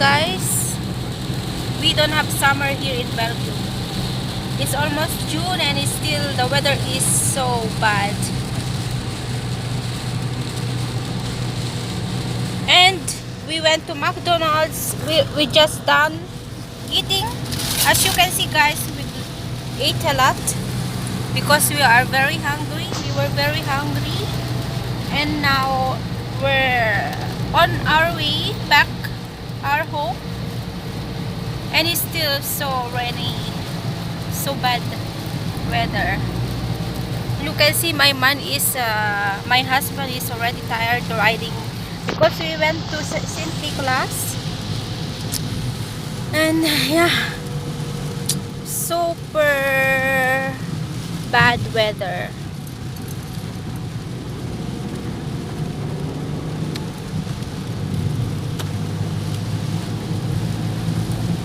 guys, we don't have summer here in Belgium. It's almost June and it's still the weather is so bad. And we went to McDonald's. We just done eating. As you can see guys, we ate a lot because we are very hungry. We were very hungry. And now we're on our way back our home. And it's still so rainy. So bad weather. You can see my my husband is already tired riding because we went to Sint Niklaas. And yeah, super bad weather.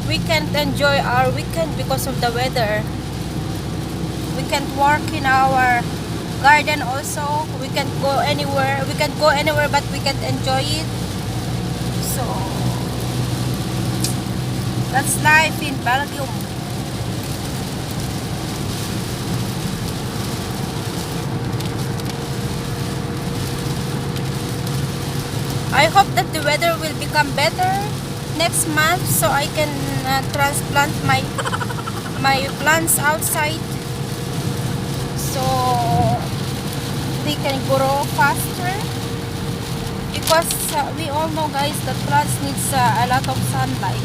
We can't enjoy our weekend because of the weather. We can't work in our garden also. We can't go anywhere. We can't go anywhere but we can't enjoy it. So that's life in Belgium. I hope that the weather will become better next month so I can transplant my plants outside so they can grow faster, because we all know guys that plants needs a lot of sunlight.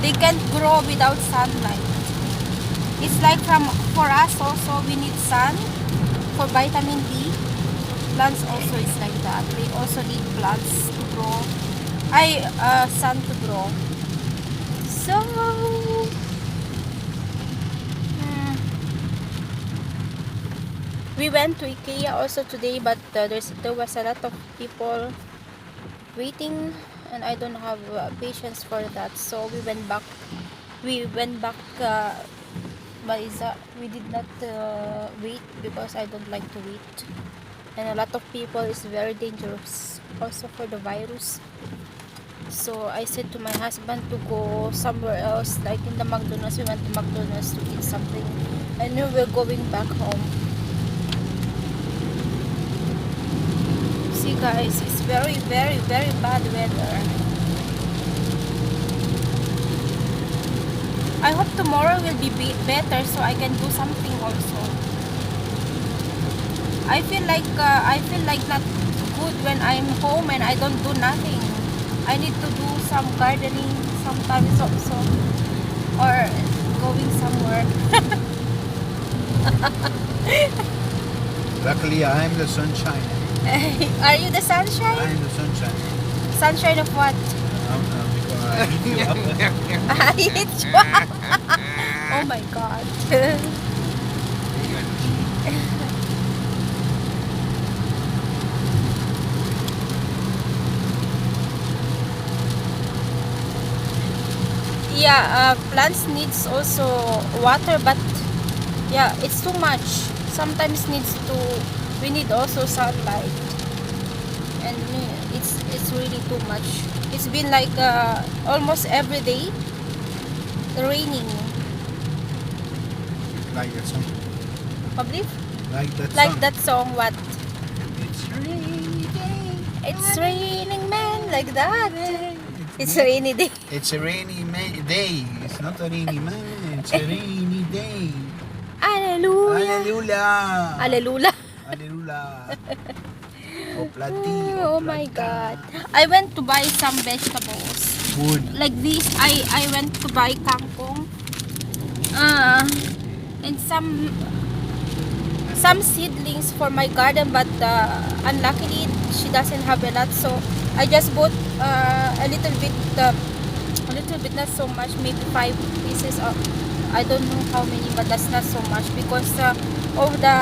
They can't grow without sunlight. It's like for us also, we need sun for vitamin D. Plants also is like that. They also need plants to grow. Sun to grow. So we went to IKEA also today, but there was a lot of people waiting and I don't have patience for that, so we went back. But we did not wait because I don't like to wait, and a lot of people is very dangerous also for the virus. So I said to my husband to go somewhere else, like in the McDonald's. We went to McDonald's to eat something and now we're going back home. See guys, it's very very very bad weather. I hope tomorrow will be better so I can do something also. I feel like not good when I'm home and I don't do nothing. I need to do some gardening sometimes also, or going somewhere. Luckily, I'm the sunshine. Are you the sunshine? I'm the sunshine. Sunshine of what? Because I heat you up. I hit you up. Oh my god. Yeah, plants needs also water, but yeah, it's too much. Sometimes we need also sunlight, and it's really too much. It's been like almost every day raining. Like that song. Probably Like that song. like that song. What? It's rainy day. It's raining, man, like that. It's a rainy day. It's a rainy day. It's not a rainy man. It's a rainy day. Hallelujah. Hallelujah. Hallelujah. Hallelujah. Oplati. Oh my god. I went to buy some vegetables. Food. Like this. I went to buy kangkong. And some seedlings for my garden, but unluckily she doesn't have a lot, so I just bought a little bit, not so much, maybe 5 pieces of, I don't know how many, but that's not so much because of the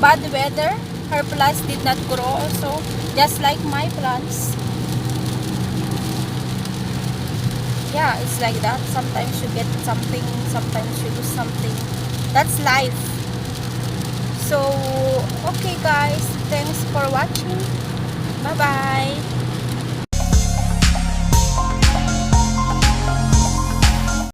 bad weather. Her plants did not grow also, just like my plants. Yeah, it's like that. Sometimes you get something, sometimes you lose something. That's life. So okay guys, thanks for watching. Bye bye.